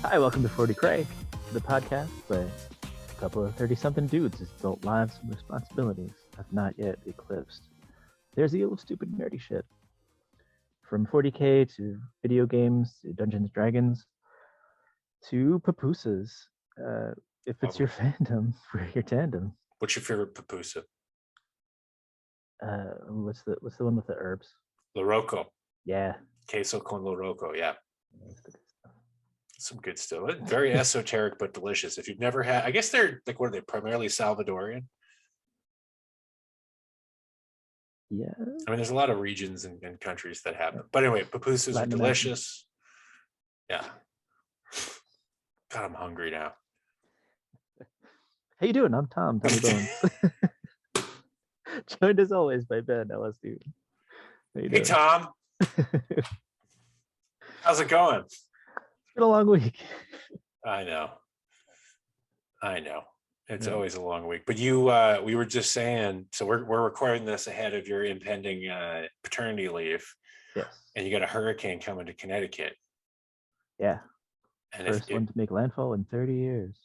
Hi, welcome to 40 Cray, the podcast where a couple of 30-something dudes' adult lives and responsibilities have not yet eclipsed. There's the old stupid nerdy shit. From 40K to video games to Dungeons & Dragons to pupusas. If it's your fandom, we're your tandem. What's your favorite pupusa? What's the one with the herbs? Loroco. Yeah. Queso con Loroco, yeah. Some good stuff. Very esoteric but delicious. If you've never had, I guess they're like, what are they, primarily Salvadorian? Yeah. I mean, there's a lot of regions and countries that have them. But anyway, pupusas are delicious. Yeah. God, I'm hungry now. How you doing? I'm Tom, Tommy Bones. Joined as always by Ben, LSD. Hey, Tom. How's it going? It's been a long week. I know. It's always a long week. But you, we were just saying, so we're recording this ahead of your impending paternity leave. Yes. And you got a hurricane coming to Connecticut. Yeah. And first one to make landfall in 30 years.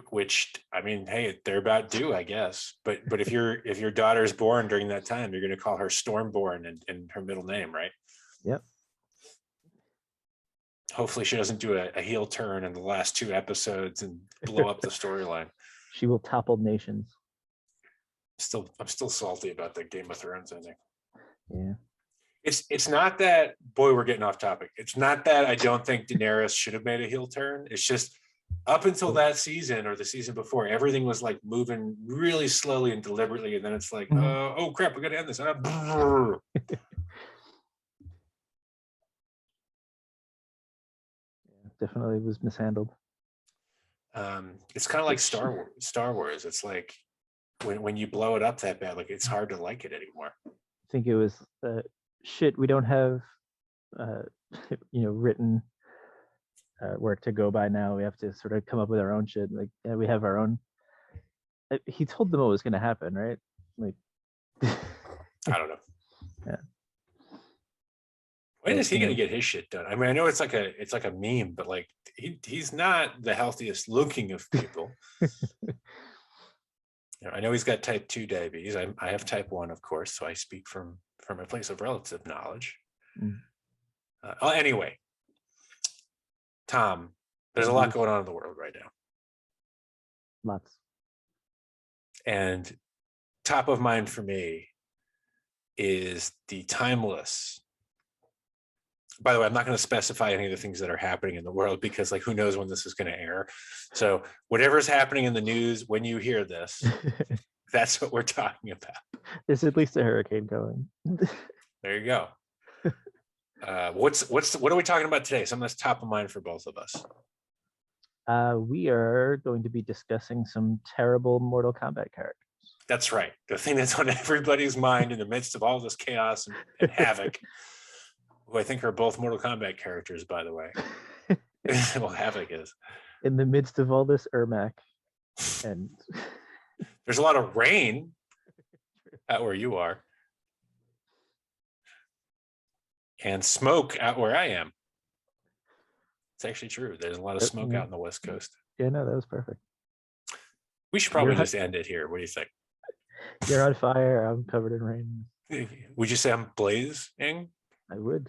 Which, I mean, hey, they're about due, I guess. But if your daughter's born during that time, you're going to call her Stormborn and her middle name, right? Yep. Hopefully she doesn't do a heel turn in the last 2 episodes and blow up the storyline. She will topple nations. I'm still salty about the Game of Thrones ending. Yeah. It's not that, boy, we're getting off topic. It's not that I don't think Daenerys should have made a heel turn. It's just up until that season or the season before, everything was like moving really slowly and deliberately. And then it's like, oh crap, we got to end this. Definitely was mishandled. It's kind of like Star Wars. It's like when you blow it up that bad, like it's hard to like it anymore. I think it was shit. We don't have written work to go by now. We have to sort of come up with our own shit. Like we have our own. He told them what was going to happen, right? Like I don't know. Yeah. When is he going to get his shit done? I mean, I know it's like a meme, but like he's not the healthiest looking of people. I know he's got type 2 diabetes. I have type 1, of course, so I speak from a place of relative knowledge. Anyway, Tom, there's a lot going on in the world right now. Lots. And top of mind for me is the timeless. By the way, I'm not going to specify any of the things that are happening in the world because, like, who knows when this is going to air. So whatever's happening in the news, when you hear this, that's what we're talking about. There's at least a hurricane going. There you go. What are we talking about today? Something that's top of mind for both of us. We are going to be discussing some terrible Mortal Kombat characters. That's right. The thing that's on everybody's mind in the midst of all this chaos and havoc. Who I think are both Mortal Kombat characters, by the way. Well, Havoc is. In the midst of all this Ermac. And there's a lot of rain out where you are. And smoke out where I am. It's actually true. There's a lot of smoke out on the West Coast. Yeah, no, that was perfect. We should probably just end it here. What do you think? You're on fire. I'm covered in rain. Would you say I'm blazing? I would.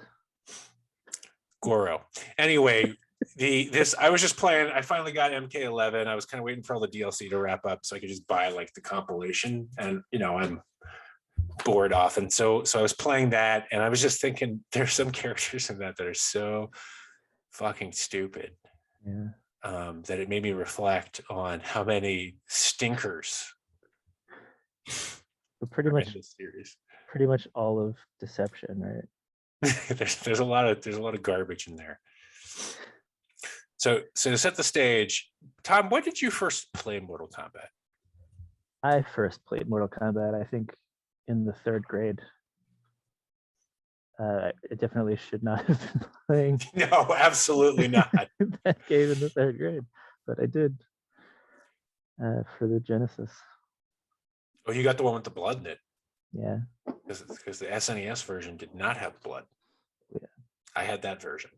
Goro. Anyway, I was just playing. I finally got MK11. I was kind of waiting for all the DLC to wrap up so I could just buy like the compilation. And I'm bored often, so I was playing that, and I was just thinking, there's some characters in that are so fucking stupid. Yeah. That it made me reflect on how many stinkers. But pretty much all of Deception, right? there's a lot of garbage in there. So to set the stage, Tom, when did you first play Mortal Kombat? I first played Mortal Kombat, I think, in the 3rd grade. I definitely should not have been playing. No, absolutely not. that game in the 3rd grade, but I did for the Genesis. Oh, you got the one with the blood in it. Yeah. Because the SNES version did not have blood. Yeah. I had that version.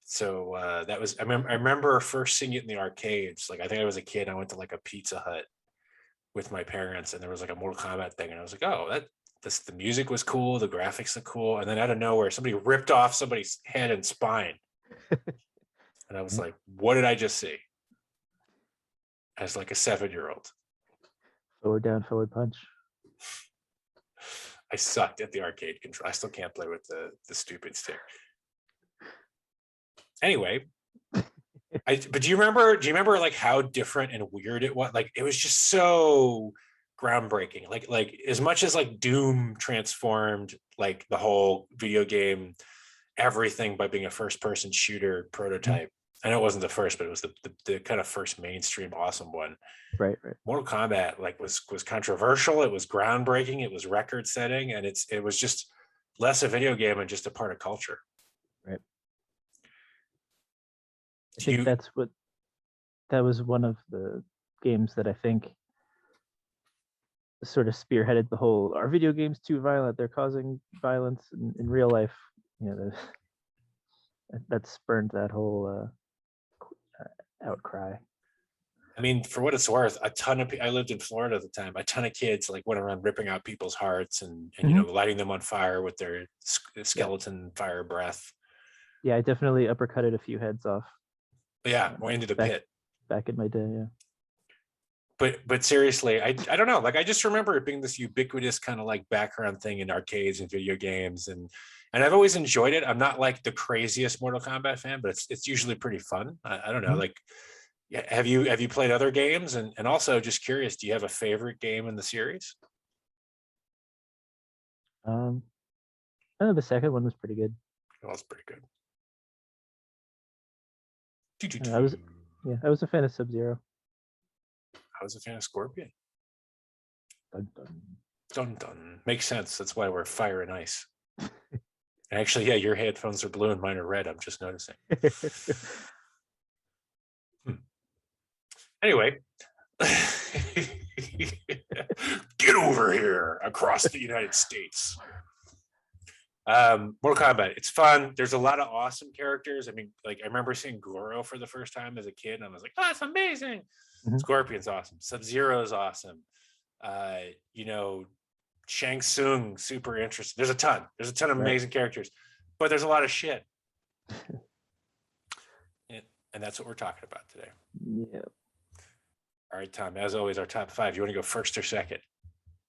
So that was, I remember first seeing it in the arcades. Like, I think I was a kid. I went to like a Pizza Hut with my parents, and there was like a Mortal Kombat thing, and I was like, oh, the music was cool, the graphics look cool, and then out of nowhere, somebody ripped off somebody's head and spine, and I was like, what did I just see? As like a 7-year-old, Forward down, forward punch. I sucked at the arcade control. I still can't play with the stupid stick. Anyway, but do you remember like how different and weird it was? Like, it was just so groundbreaking. Like as much as like Doom transformed like the whole video game, everything, by being a first person shooter prototype. I know it wasn't the first, but it was the kind of first mainstream awesome one. Right. Mortal Kombat like was controversial. It was groundbreaking. It was record setting, and it was just less a video game and just a part of culture. Right. I think that was one of the games that I think sort of spearheaded the whole, are video games too violent? They're causing violence in real life. You know, that spurned that whole outcry. I mean, for what it's worth, a ton of I lived in Florida at the time. A ton of kids like went around ripping out people's hearts and you know, lighting them on fire with their skeleton fire breath. Yeah, I definitely uppercutted a few heads off. Yeah, into the pit. Back in my day, yeah. But seriously, I don't know. Like, I just remember it being this ubiquitous kind of like background thing in arcades and video games, and I've always enjoyed it. I'm not like the craziest Mortal Kombat fan, but it's usually pretty fun. I don't know. Like, have you played other games? And also, just curious, do you have a favorite game in the series? I know the second one was pretty good. It was pretty good. I was a fan of Sub-Zero. I was a fan of Scorpion. Dun, dun. Dun dun. Makes sense. That's why we're fire and ice. Actually, yeah, your headphones are blue and mine are red. I'm just noticing. Anyway, get over here across the United States. Mortal Kombat, it's fun. There's a lot of awesome characters. I mean, like, I remember seeing Goro for the first time as a kid, and I was like, oh, that's amazing. Scorpion's awesome. Sub-Zero is awesome. You know, Shang Tsung, super interesting. There's a ton of amazing characters, but there's a lot of shit. And that's what we're talking about today. Yeah. All right, Tom, as always, our top 5. You want to go first or second?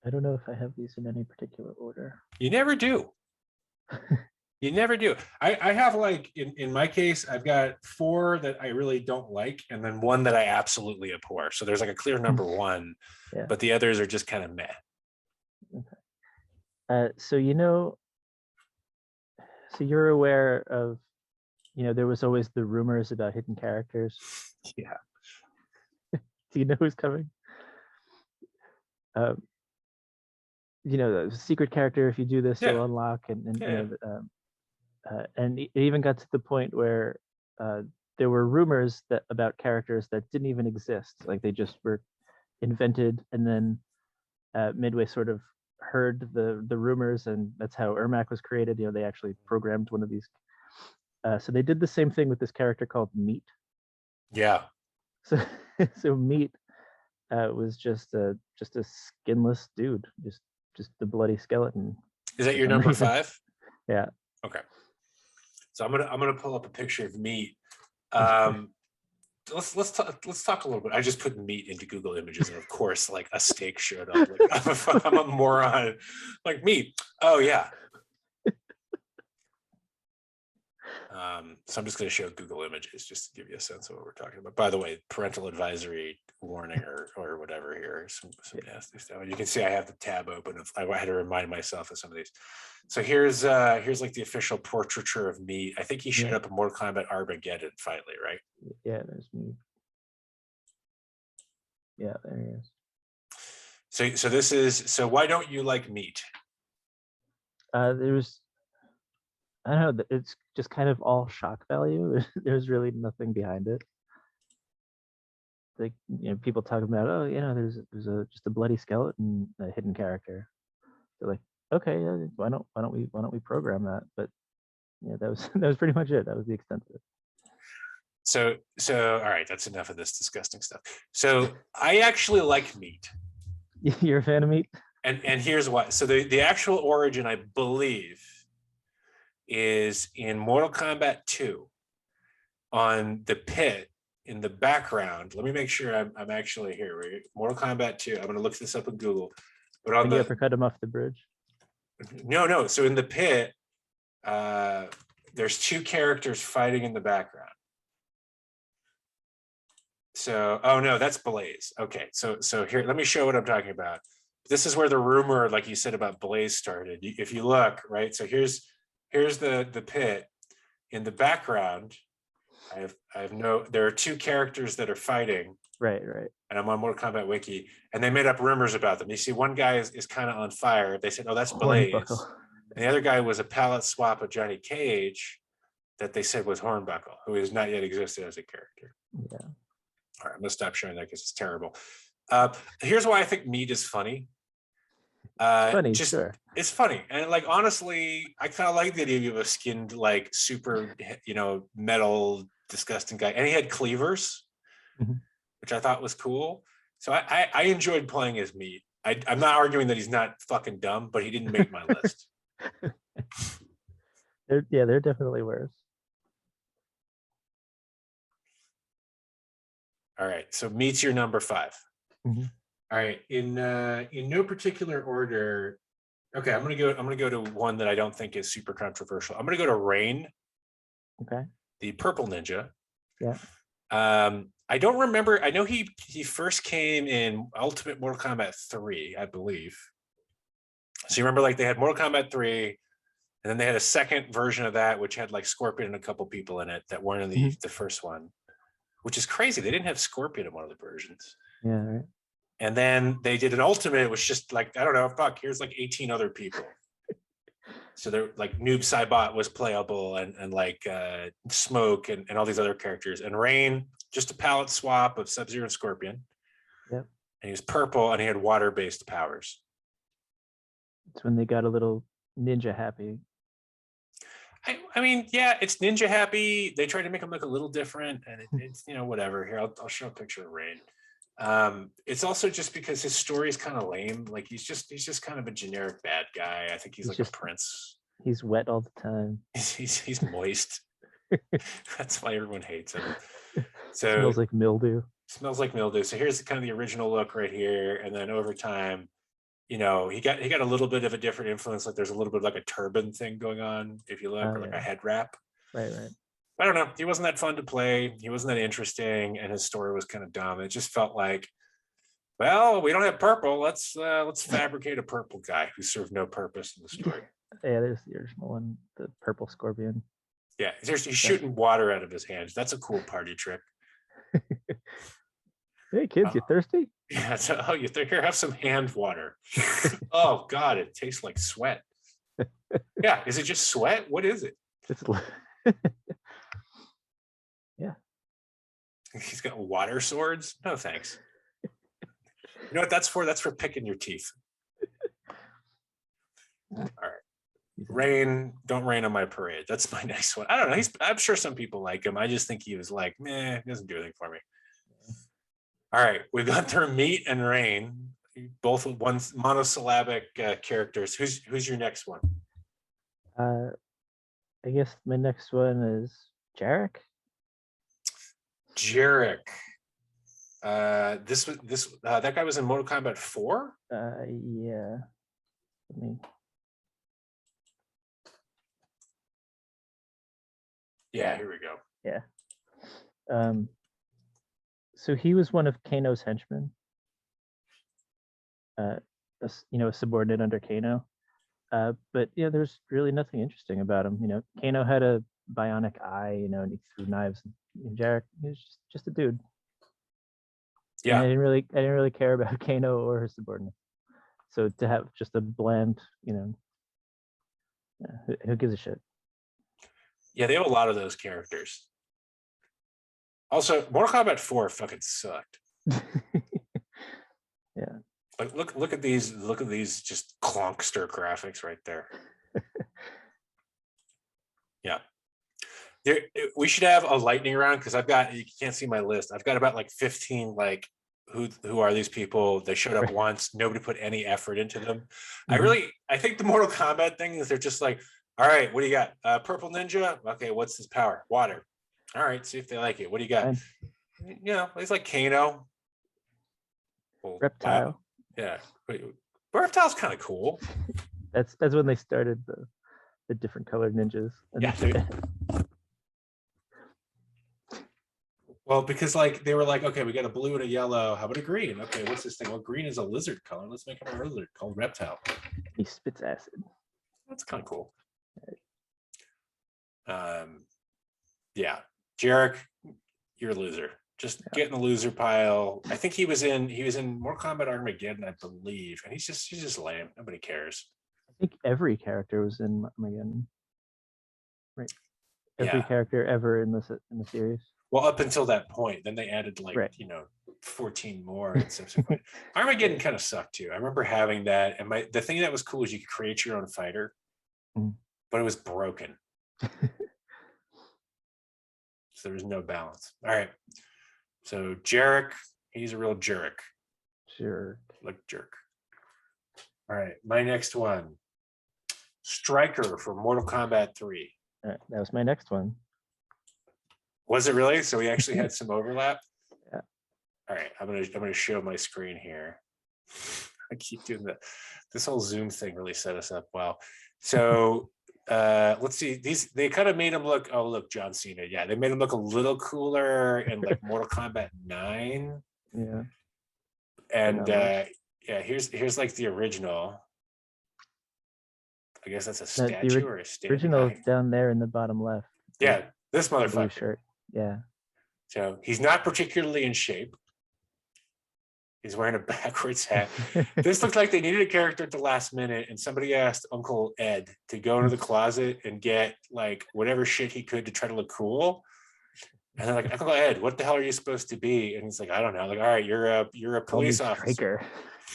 I don't know if I have these in any particular order. You never do. You never do. I have, like, in my case, I've got 4 that I really don't like, and then 1 that I absolutely abhor. So there's like a clear number 1, but the others are just kind of meh. Okay. So you're aware of, there was always the rumors about hidden characters. Yeah. Do you know who's coming? The secret character, if you do this, you'll unlock, and it even got to the point where there were rumors about characters that didn't even exist, like they just were invented, and then Midway sort of heard the rumors, and that's how Ermac was created. They actually programmed one of these. So they did the same thing with this character called Meat. Yeah. So Meat was just a skinless dude, just the bloody skeleton. Is that your number 5? Yeah. Okay. So I'm gonna pull up a picture of Meat. Let's talk a little bit. I just put Meat into Google Images, and of course, like, a steak showed up. Like, I'm a moron. Like, Meat. Oh yeah. So I'm just going to show Google Images just to give you a sense of what we're talking about. By the way, parental advisory warning or whatever here. Some nasty stuff. You can see I have the tab open. I had to remind myself of some of these. So here's like the official portraiture of Meat. I think he showed up in Mortal Kombat Armageddon finally, right? Yeah, there's Meat. Yeah, there he is. So why don't you like Meat? I don't know, it's just kind of all shock value. There's really nothing behind it. Like, people talk about, there's just a bloody skeleton, a hidden character. They're like, okay, why don't we program that? But that was pretty much it. That was the extent of it. So all right, that's enough of this disgusting stuff. So I actually like meat. You're a fan of meat? And here's why. So the actual origin, I believe, is in Mortal Kombat 2 on the pit in the background. Let me make sure I'm actually here. Right? Mortal Kombat 2. I'm going to look this up in Google. But on When you uppercut him off the bridge? No. So in the pit, there's two characters fighting in the background. So, oh no, that's Blaze. Okay, so here, let me show what I'm talking about. This is where the rumor, like you said, about Blaze started. If you look, right, so here's the pit. In the background, there are two characters that are fighting. Right. And I'm on Mortal Kombat Wiki, and they made up rumors about them. You see, one guy is kind of on fire. They said, oh, that's Blaze. And the other guy was a palette swap of Johnny Cage that they said was Hornbuckle, who has not yet existed as a character. Yeah. All right, I'm gonna stop showing that because it's terrible. Here's why I think meat is funny. Funny, sure. It's funny, and like honestly, I kind of like the idea of a skinned, like super, metal, disgusting guy, and he had cleavers, which I thought was cool. So I enjoyed playing as meat. I'm not arguing that he's not fucking dumb, but he didn't make my list. They're definitely worse. All right, so meat's your number 5. Mm-hmm. All right, in no particular order. Okay, I'm gonna go to one that I don't think is super controversial. I'm gonna go to Rain. Okay. The purple ninja. Yeah. I don't remember. I know he first came in Ultimate Mortal Kombat 3, I believe. So you remember, like, they had Mortal Kombat 3, and then they had a second version of that, which had like Scorpion and a couple people in it that weren't in the first one, which is crazy. They didn't have Scorpion in one of the versions. Yeah, right. And then they did an Ultimate. It was just like, I don't know, fuck, here's like 18 other people. So they're like Noob Saibot was playable, and like Smoke and all these other characters. And Rain, just a palette swap of Sub-Zero and Scorpion. Yep. And he was purple, and he had water-based powers. It's when they got a little ninja happy. I mean, yeah, it's ninja happy. They tried to make him look a little different, and it's whatever. Here, I'll show a picture of Rain. It's also just because his story is kind of lame. Like he's just kind of a generic bad guy. I think he's like just a prince. He's wet all the time. He's moist. That's why everyone hates him. So smells like mildew. Smells like mildew. So here's kind of the original look right here, and then over time, he got a little bit of a different influence. Like there's a little bit of like a turban thing going on, if you look, or like a head wrap. Right. I don't know. He wasn't that fun to play. He wasn't that interesting, and his story was kind of dumb. It just felt like, well, we don't have purple. Let's fabricate a purple guy who served no purpose in the story. Yeah, there's the original one, the purple Scorpion. Yeah, he's shooting water out of his hands. That's a cool party trick. Hey kids, you thirsty? Yeah. So, here, have some hand water. Oh God, it tastes like sweat. Yeah, is it just sweat? What is it? It's yeah. He's got water swords. No thanks. You know what that's for? That's for picking your teeth. All right. Rain, don't rain on my parade. That's my next one. I don't know. I'm sure some people like him. I just think he was like, meh, he doesn't do anything for me. All right, we've gone through Meat and Rain, both one monosyllabic characters. Who's your next one? I guess my next one is Jerick. Jerick. That guy was in Mortal Kombat 4? Yeah. Yeah, here we go. Yeah. So he was one of Kano's henchmen. A subordinate under Kano. But there's really nothing interesting about him. Kano had a bionic eye, and he threw knives. And Jerick, he was just a dude. Yeah. And I didn't really care about Kano or his subordinate. So to have just a bland, who gives a shit? Yeah, they have a lot of those characters. Also, Mortal Kombat 4 fucking sucked. Yeah. Like look at these just clonkster graphics right there. Yeah. We should have a lightning round because you can't see my list. I've got about like 15 like who are these people? They showed up once. Nobody put any effort into them. I think the Mortal Kombat thing is they're just like, all right, what do you got? Purple Ninja. Okay, what's his power? Water. All right, see if they like it. What do you got? Fine. You know, it's like Kano. Well, Reptile. wow. Yeah, but Reptile's kind of cool. That's when they started the different colored ninjas. Yeah. Well, because like they were like, okay, we got a blue and a yellow. How about a green? Okay, what's this thing? Well, green is a lizard color. Let's make him a lizard called Reptile. He spits acid. That's kind of cool. Yeah, Jerick, you're a loser. Just get in the loser pile. I think he was in Mortal Kombat Armageddon, I believe, and he's just lame. Nobody cares. I think every character was in Armageddon. Right. Every character ever in the series. Well, up until that point, then they added 14 more and subsequent. Armageddon kind of sucked too. I remember having that, and the thing that was cool is you could create your own fighter, but it was broken. So there was no balance. All right. So Jerick, he's a real jerk. Sure. Like jerk. All right. My next one. Stryker for Mortal Kombat 3. All right, that was my next one. Was it really? So we actually had some overlap? Yeah. All right. I'm gonna show my screen here. I keep doing that. This whole Zoom thing really set us up well. So let's see. They kind of made him look. Oh, look, John Cena. Yeah, they made him look a little cooler in like Mortal Kombat 9. Yeah. And here's like the original. I guess that's a statue or a statue. Original down there in the bottom left. Yeah, this motherfucker. Blue shirt. Yeah. So he's not particularly in shape. He's wearing a backwards hat. This looks like they needed a character at the last minute, and somebody asked Uncle Ed to go into the closet and get like whatever shit he could to try to look cool. And they're like, Uncle Ed, what the hell are you supposed to be? And he's like, I don't know. Like, all right, you're a police officer. Stryker.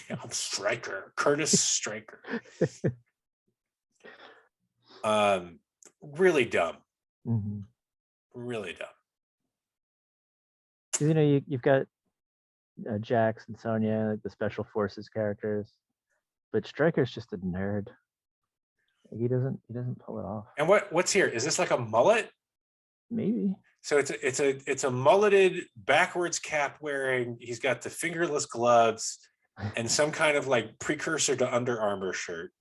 Yeah, I'm Stryker. Curtis Stryker. Really dumb. Really dumb. You know, you've got Jax and Sonya, like the special forces characters, but Stryker's just a nerd. He doesn't pull it off. And what's here? Is this like a mullet? Maybe. So it's a mulleted backwards cap wearing. He's got the fingerless gloves and some kind of like precursor to Under Armour shirt.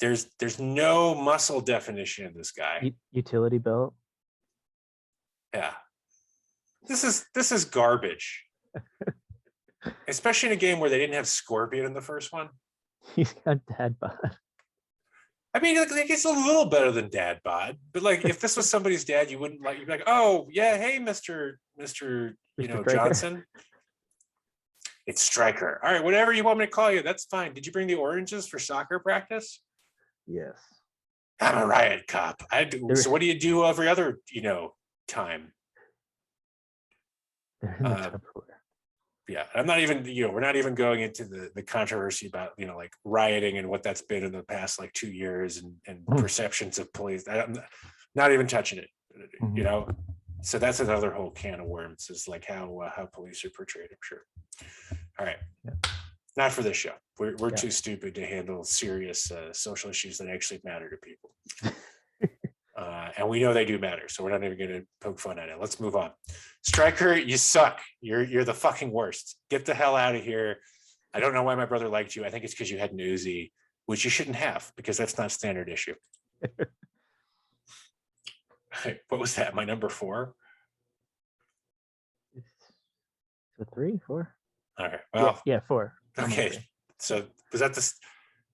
There's no muscle definition in this guy. Utility belt. Yeah. This is garbage. Especially in a game where they didn't have Scorpion in the first one. He's got dad bod. I mean, like it's a little better than dad bod, but like if this was somebody's dad, you'd be like, oh yeah, hey, Mr. Johnson. It's Stryker. All right, whatever you want me to call you, that's fine. Did you bring the oranges for soccer practice? Yes. I'm a riot cop. So what do you do every other, time? Yeah, I'm not even, we're not even going into the controversy about, like rioting and what that's been in the past like 2 years and perceptions of police. I'm not even touching it, So that's another whole can of worms, is like how police are portrayed, I'm sure. All right. Yeah. Not for this show. We're too stupid to handle serious social issues that actually matter to people. And we know they do matter, so we're not even going to poke fun at it. Let's move on. Stryker, you suck. You're the fucking worst. Get the hell out of here. I don't know why my brother liked you. I think it's because you had an Uzi, which you shouldn't have, because that's not standard issue. What was that? My number 4? So 3, 4. All right. Well, yeah 4. Okay. So was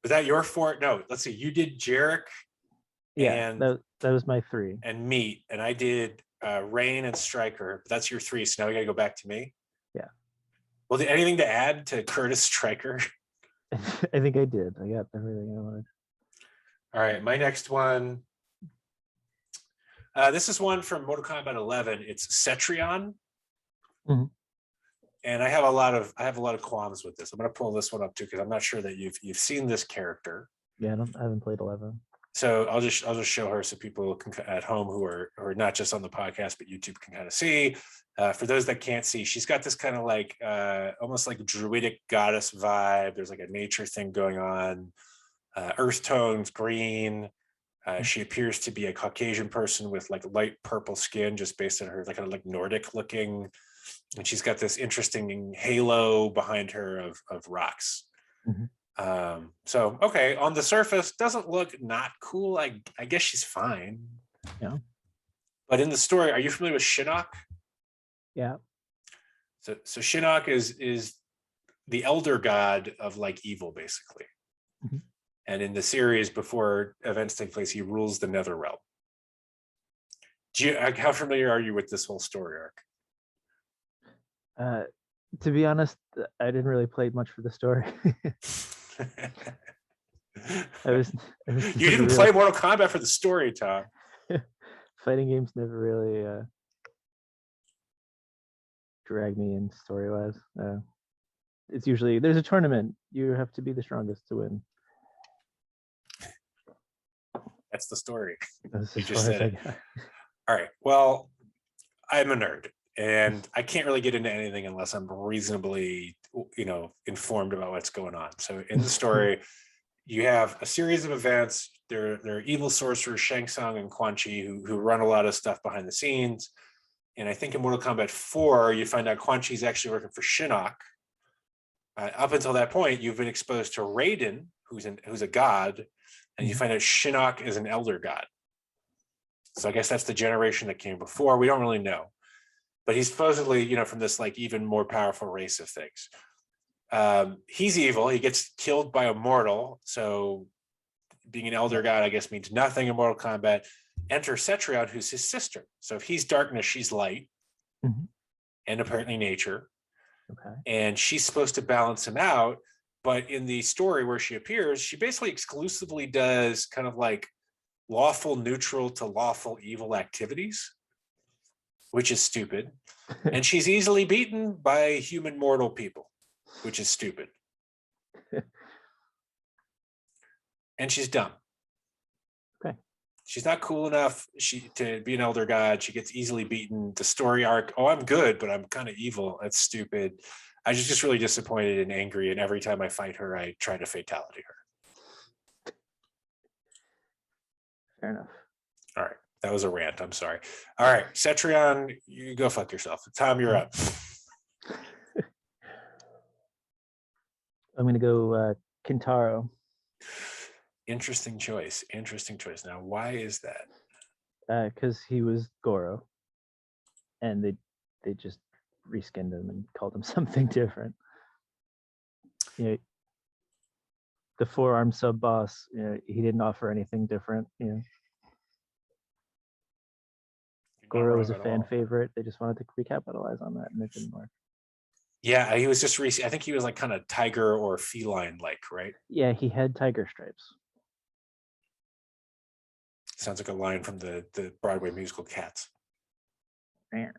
that your 4? No. Let's see. You did Jerick. Yeah, and that was my 3. And Meat, and I did Rain and Stryker. That's your 3. So now we got to go back to me. Yeah. Well, anything to add to Curtis Stryker? I think I did. I got everything I wanted. All right, my next one. This is one from Mortal Kombat 11. It's Cetrion. And I have a lot of qualms with this. I'm going to pull this one up too, because I'm not sure that you've seen this character. Yeah, I haven't played 11. So I'll just show her so people can, at home who are not just on the podcast but YouTube can kind of see. For those that can't see, she's got this kind of like almost like druidic goddess vibe. There's like a nature thing going on. Earth tones, green. She appears to be a Caucasian person with like light purple skin, just based on her like kind of like Nordic looking. And she's got this interesting halo behind her of rocks. So okay, on the surface doesn't look not cool. I guess she's fine. Yeah. But in the story, are you familiar with Shinnok? Yeah. So Shinnok is the elder god of like evil, basically. And in the series, before events take place, he rules the Nether Realm. How familiar are you with this whole story arc? To be honest, I didn't really play much for the story. You didn't play Mortal Kombat for the story, Tom. Fighting games never really drag me in story-wise. It's usually there's a tournament. You have to be the strongest to win. That's the story. You just said it. All right. Well, I'm a nerd, and I can't really get into anything unless I'm reasonably, informed about what's going on. So in the story, you have a series of events. There are evil sorcerers Shang Tsung and Quan Chi who run a lot of stuff behind the scenes. And I think in Mortal Kombat 4, you find out Quan Chi is actually working for Shinnok. Up until that point, you've been exposed to Raiden, who's a god, and you find out Shinnok is an elder god. So I guess that's the generation that came before. We don't really know, but he's supposedly, from this like even more powerful race of things. He's evil. He gets killed by a mortal. So being an elder god, I guess, means nothing in Mortal Kombat. Enter Cetrion, who's his sister. So if he's darkness, she's light, and apparently nature. Okay. And she's supposed to balance him out. But in the story where she appears, she basically exclusively does kind of like lawful neutral to lawful evil activities, which is stupid. And she's easily beaten by human mortal people, which is stupid. And she's dumb. Okay. She's not cool enough to be an elder god. She gets easily beaten. The story arc, I'm good, but I'm kind of evil. That's stupid. I was just really disappointed and angry, and every time I fight her, I try to fatality her. Fair enough. All right. That was a rant. I'm sorry. All right. Cetrion, you go fuck yourself. Tom, you're up. I'm going to go Kintaro. Interesting choice. Now, why is that? Because he was Goro, and they just reskinned him and called him something different. The forearm sub boss, he didn't offer anything different. Goro was a fan favorite. They just wanted to recapitalize on that, and it didn't work. Yeah, he was just I think he was like kind of tiger or feline like, right? Yeah, he had tiger stripes. Sounds like a line from the Broadway musical Cats. I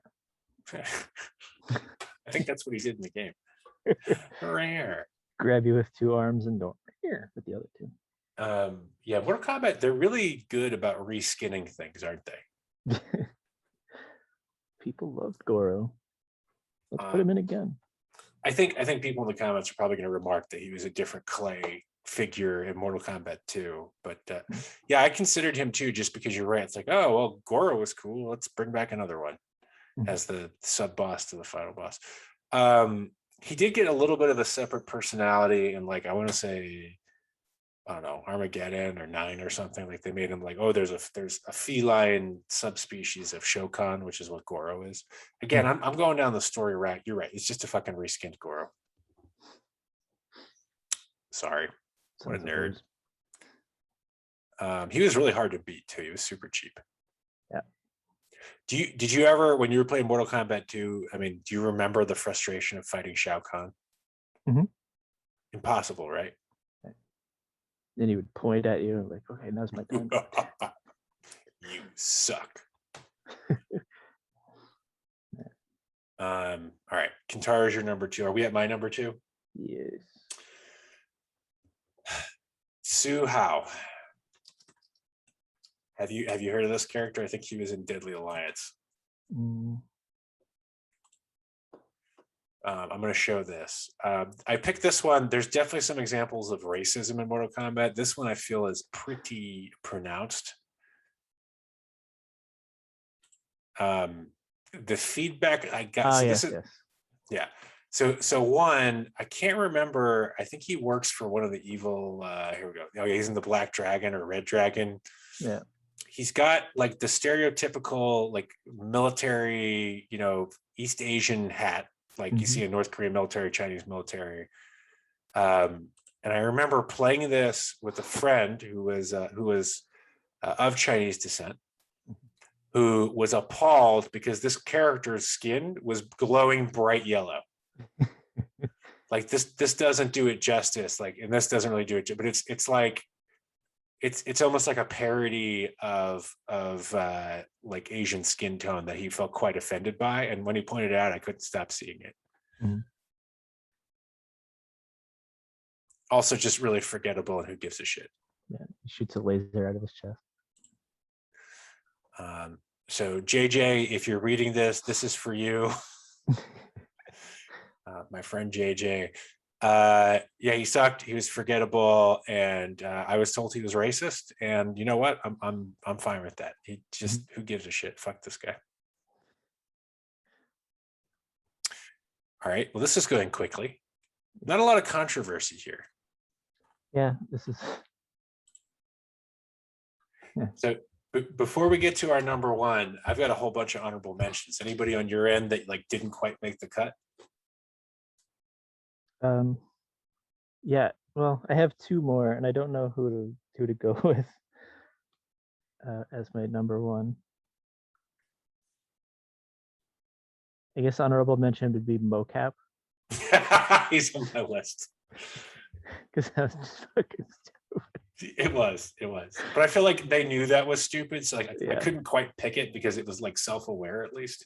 think that's what he did in the game. Grab you with two arms and don't with the other two. Yeah, Mortal Kombat, they're really good about reskinning things, aren't they? People loved Goro. Let's put him in again. I think people in the comments are probably going to remark that he was a different clay figure in Mortal Kombat 2. But yeah, I considered him too, just because you're right. It's like, oh, well, Goro was cool. Let's bring back another one as the sub boss to the final boss. He did get a little bit of a separate personality, and like I want to say, I don't know, Armageddon or 9 or something. Like they made him like, oh, there's a feline subspecies of Shokan, which is what Goro is. Again, I'm going down the story route. You're right. It's just a fucking reskinned Goro. Sorry. What a nerd. He was really hard to beat too. He was super cheap. Yeah. Did you ever, when you were playing Mortal Kombat 2, I mean, do you remember the frustration of fighting Shao Kahn? Impossible, right? Then he would point at you like, okay, now's my time. You suck. All right. Kintaro is your number 2. Are we at my number 2? Yes. Su Hao. Have you heard of this character? I think he was in Deadly Alliance. I'm going to show this. I picked this one. There's definitely some examples of racism in Mortal Kombat. This one I feel is pretty pronounced. The feedback I got. So yes, this is, yes. yeah. So one, I can't remember. I think he works for one of the evil. Here we go. Oh, he's in the Black Dragon or Red Dragon. Yeah. He's got like the stereotypical like military, East Asian hat, like you see in North Korean military, Chinese military. And I remember playing this with a friend who was of Chinese descent, who was appalled because this character's skin was glowing bright yellow. Like this doesn't do it justice. Like, and this doesn't really do it, but it's like it's almost like a parody of like Asian skin tone that he felt quite offended by. And when he pointed it out, I couldn't stop seeing it. Also just really forgettable, and who gives a shit. Yeah, he shoots a laser out of his chest. So JJ, if you're reading this is for you. My friend JJ. Yeah, he sucked. He was forgettable, and I was told he was racist. And you know what? I'm fine with that. He just who gives a shit? Fuck this guy. All right. Well, this is going quickly. Not a lot of controversy here. Yeah, this is. Yeah. So before we get to our number one, I've got a whole bunch of honorable mentions. Anybody on your end that like didn't quite make the cut? Yeah, well, I have two more, and I don't know who to go with as my number one. I guess honorable mention would be Mocap. He's on my list. Because that was just fucking stupid. It was. But I feel like they knew that was stupid, so like Yeah. I couldn't quite pick it because it was like self-aware at least.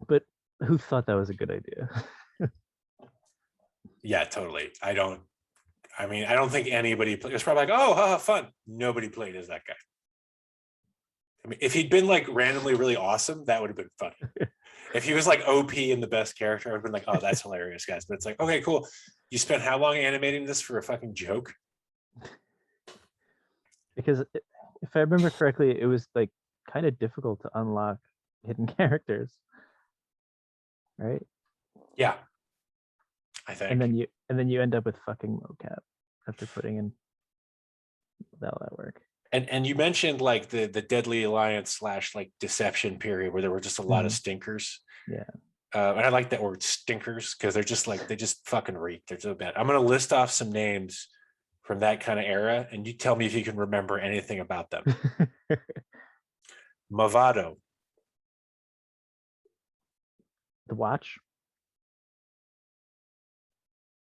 But who thought that was a good idea? Yeah, totally. I don't think anybody played. It was probably like, oh, fun. Nobody played as that guy. I mean, if he'd been like randomly really awesome, that would have been funny. If he was like OP and the best character, I would have been like, oh, that's hilarious, guys. But it's like, okay, cool. You spent how long animating this for a fucking joke? Because if I remember correctly, it was like kind of difficult to unlock hidden characters, right? Yeah, I think. And then you end up with fucking Mocap after putting in all that work. And you mentioned like the Deadly Alliance / like deception period where there were just a lot of stinkers. Yeah. And I like that word stinkers because they're just like, they just fucking reek. They're so bad. I'm going to list off some names from that kind of era, and you tell me if you can remember anything about them. Movado. The Watch.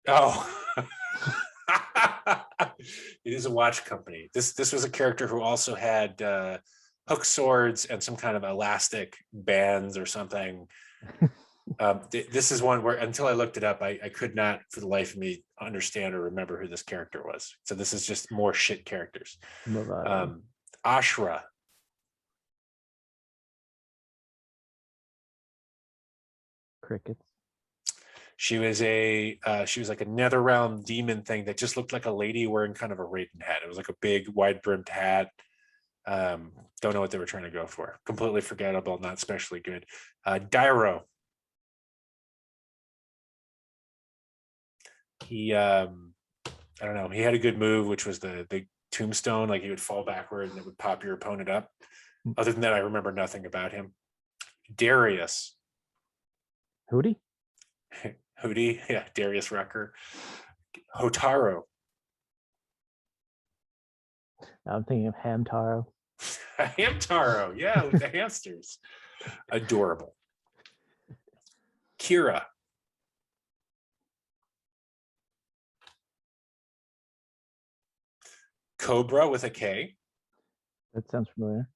Oh. It is a watch company. This was a character who also had hook swords and some kind of elastic bands or something. This is one where until I looked it up, I could not for the life of me understand or remember who this character was. So this is just more shit characters. Ashrae. Crickets. She was like a Netherrealm demon thing that just looked like a lady wearing kind of a Raiden hat. It was like a big wide brimmed hat. Don't know what they were trying to go for. Completely forgettable, not especially good. Dairo. He I don't know, he had a good move, which was the big tombstone, like he would fall backward and it would pop your opponent up. Other than that, I remember nothing about him. Darius. Hootie? Hootie, yeah, Darius Rucker. Hotaru. I'm thinking of Hamtaro. Hamtaro, yeah, with the hamsters. Adorable. Kira. Cobra with a K. That sounds familiar.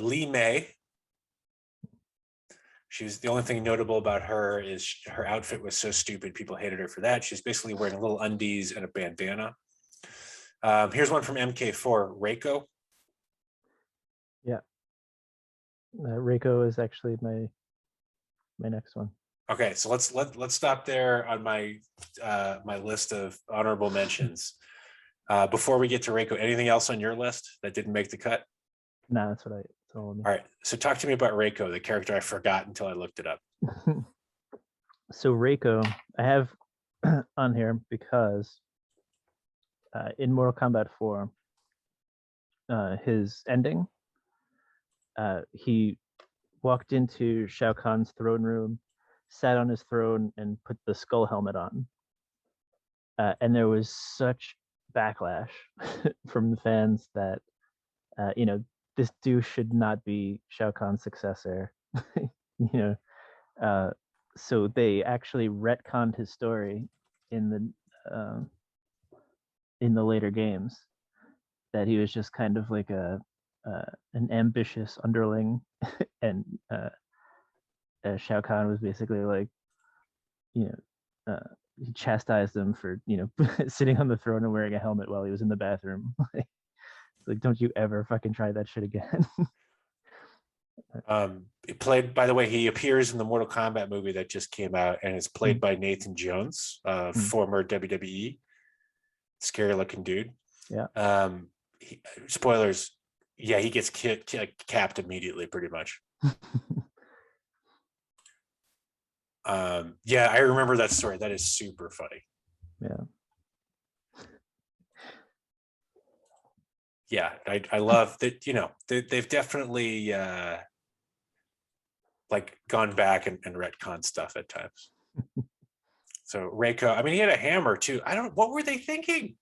Lee May. She's the only thing notable about her is her outfit was so stupid people hated her for that. She's basically wearing little undies and a bandana. Here's one from MK4, Reiko. Yeah. Reiko is actually my next one. Okay, so let's stop there on my my list of honorable mentions. Before we get to Reiko, anything else on your list that didn't make the cut? Nah, that's all of me. All right, so talk to me about Reiko, the character I forgot until I looked it up. So Reiko, I have on here because in Mortal Kombat 4, his ending, he walked into Shao Kahn's throne room, sat on his throne, and put the skull helmet on. And there was such backlash from the fans that, this dude should not be Shao Kahn's successor. So they actually retconned his story in the later games, that he was just kind of like an ambitious underling, and Shao Kahn was basically like, he chastised him for sitting on the throne and wearing a helmet while he was in the bathroom. Like, don't you ever fucking try that shit again. It played, by the way, he appears in the Mortal Kombat movie that just came out, and it's played by Nathan Jones, former WWE, scary looking dude. Yeah. Spoilers. Yeah, he gets capped immediately, pretty much. Yeah, I remember that story. That is super funny. Yeah. Yeah, I love that. They've definitely like gone back and retcon stuff at times. So Reiko, I mean, he had a hammer too. What were they thinking?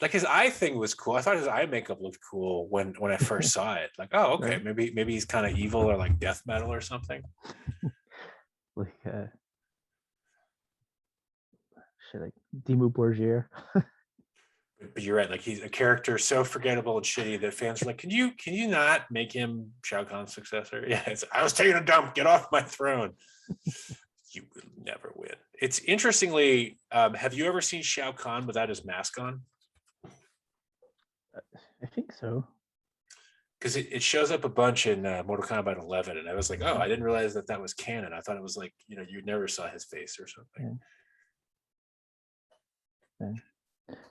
Like, his eye thing was cool. I thought his eye makeup looked cool when I first saw it. Like, oh, okay, right. maybe he's kind of evil or like death metal or something. Like shit, like Dimmu Borgir. But you're right. Like, he's a character so forgettable and shitty that fans are like, can you not make him Shao Kahn's successor? Yeah, I was taking a dump. Get off my throne. You will never win. It's interestingly, have you ever seen Shao Kahn without his mask on? I think so. Because it shows up a bunch in Mortal Kombat 11, and I was like, oh, I didn't realize that was canon. I thought it was like, you never saw his face or something.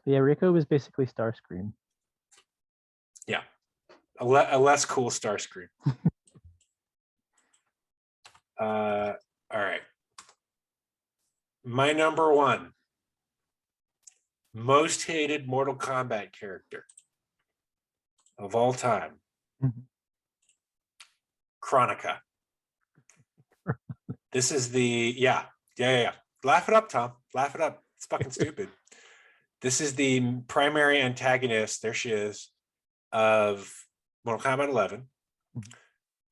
Yeah, Reiko was basically Starscream. Yeah, a less cool Starscream. All right. My number one most hated Mortal Kombat character of all time. Chronica. This is the yeah. Laugh it up, Tom. Laugh it up. It's fucking stupid. This is the primary antagonist. There she is, of Mortal Kombat 11.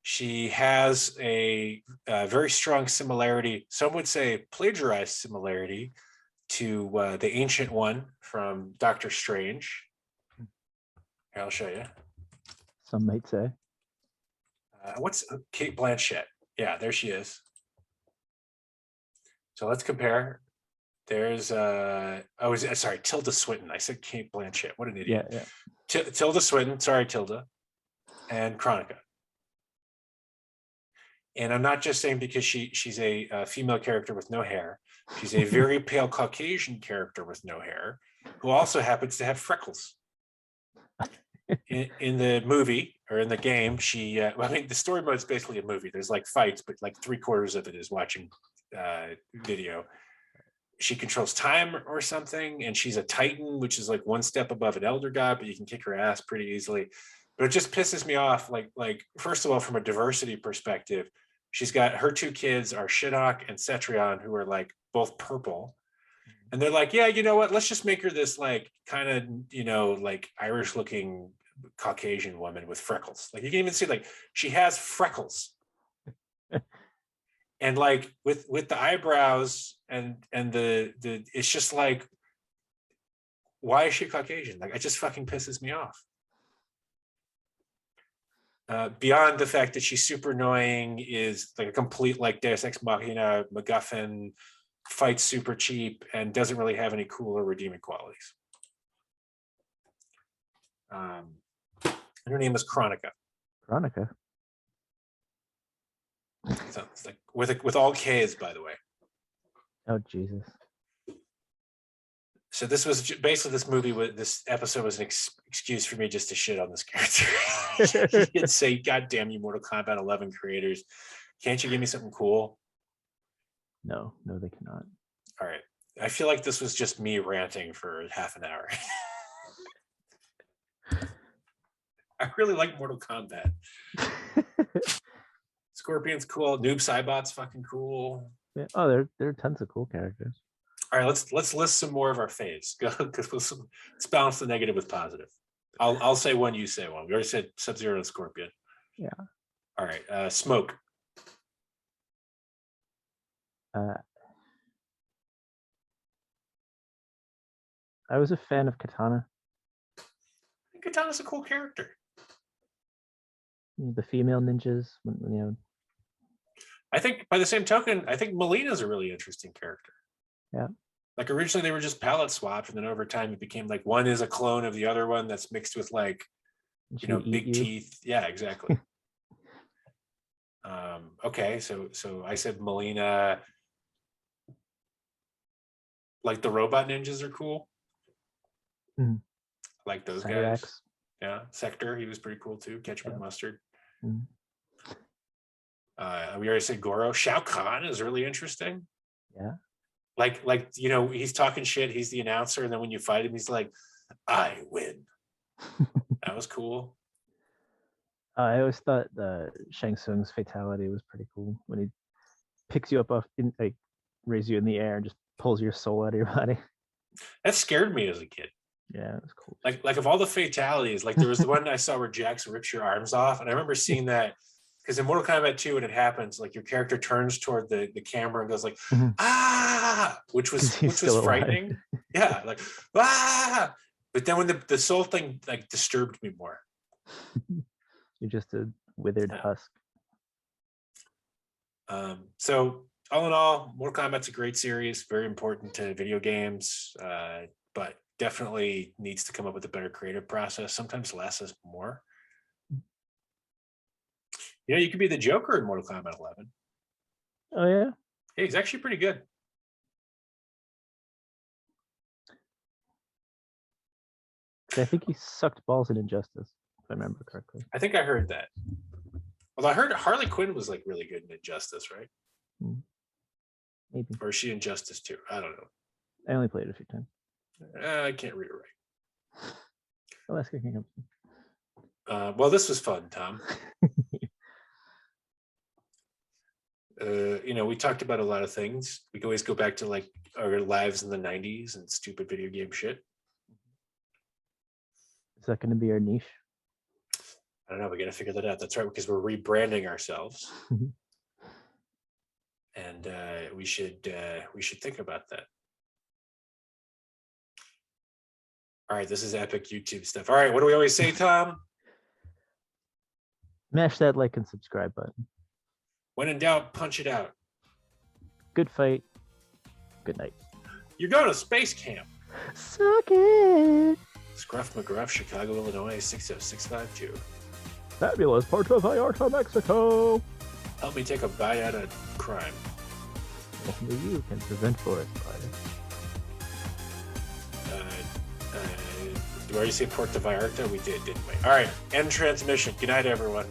She has a very strong similarity. Some would say plagiarized similarity to the Ancient One from Doctor Strange. Here, I'll show you. Some might say. What's Kate Blanchett? Yeah, there she is. So let's compare. There's sorry, Tilda Swinton. I said Kate Blanchett. What an idiot. Yeah. Tilda Swinton. Sorry, Tilda. And Chronica. And I'm not just saying because she's a female character with no hair. She's a very pale Caucasian character with no hair, who also happens to have freckles. In the movie or in the game, the story mode is basically a movie. There's like fights, but like 3/4 of it is watching video. She controls time or something, and she's a Titan, which is like one step above an Elder God, but you can kick her ass pretty easily. But it just pisses me off. Like first of all, from a diversity perspective, she's got her two kids are Shinnok and Cetrion, who are like both purple. And they're like, yeah, you know what? Let's just make her this like kind of, like Irish looking Caucasian woman with freckles. Like, you can even see like she has freckles. And like with the eyebrows and the it's just like, why is she Caucasian? Like, it just fucking pisses me off. Beyond the fact that she's super annoying, is like a complete like Deus Ex Machina MacGuffin, fights super cheap, and doesn't really have any cool or redeeming qualities. And her name is Chronica. Veronica. So it's like with all K's, by the way. Oh Jesus. So this was basically this episode was an excuse for me just to shit on this character. You'd say, "God damn you, Mortal Kombat 11 creators! Can't you give me something cool?" No, they cannot. All right. I feel like this was just me ranting for half an hour. I really like Mortal Kombat. Scorpion's cool. Noob Saibot's fucking cool. Yeah. Oh, there are tons of cool characters. All right, let's list some more of our faves. Let's balance the negative with positive. I'll say one, you say one. We already said Sub-Zero and Scorpion. Yeah. All right, Smoke. I was a fan of Katana. Katana's a cool character. The female ninjas, you know. I think by the same token, I think Melina's a really interesting character. Yeah. Like originally they were just palette swapped, and then over time it became like one is a clone of the other one that's mixed with like, you know, big teeth. Yeah, exactly. Okay, so I said Melina. Like the robot ninjas are cool. Mm-hmm. Like those Cyrax. guys. Yeah, Sector, he was pretty cool too. Ketchup and mustard. Mm-hmm. We already said Goro. Shao Kahn is really interesting. Yeah. Like you know, he's talking shit. He's the announcer, and then when you fight him, he's like, "I win." That was cool. I always thought the Shang Tsung's fatality was pretty cool when he picks you up off, like, raises you in the air and just pulls your soul out of your body. That scared me as a kid. Yeah, it was cool. Like of all the fatalities, like there was the one I saw where Jax rips your arms off, and I remember seeing that because in Mortal Kombat 2, when it happens, like your character turns toward the camera and goes like, "Ah," which was frightening. Yeah, like "Ah," but then when the soul thing like disturbed me more. You're just a withered husk. So all in all, Mortal Kombat's a great series, very important to video games, but definitely needs to come up with a better creative process. Sometimes less is more. You know, you could be the Joker in Mortal Kombat 11. Oh yeah? Hey, he's actually pretty good. I think he sucked balls in Injustice, if I remember correctly. I think I heard that. Although I heard Harley Quinn was like really good in Injustice, right? Maybe. Or is she Injustice too? I don't know. I only played it a few times. I can't read it right. Alaska King. Well, this was fun, Tom. You know, we talked about a lot of things. We can always go back to like our lives in the 90s and stupid video game shit. Is that going to be our niche? I don't know. We got to figure that out. That's right, because we're rebranding ourselves, and we should think about that. All right, this is epic YouTube stuff. All right, what do we always say, Tom? Smash that like and subscribe button. When in doubt, punch it out. Good fight. Good night. You're going to space camp. Suck it. Scruff McGruff, Chicago, Illinois, 60652. Fabulous Puerto Vallarta, Mexico. Help me take a bite out of crime. Only you can prevent forest fires. Did we already say Puerto Vallarta? We did, didn't we? All right, end transmission. Good night, everyone.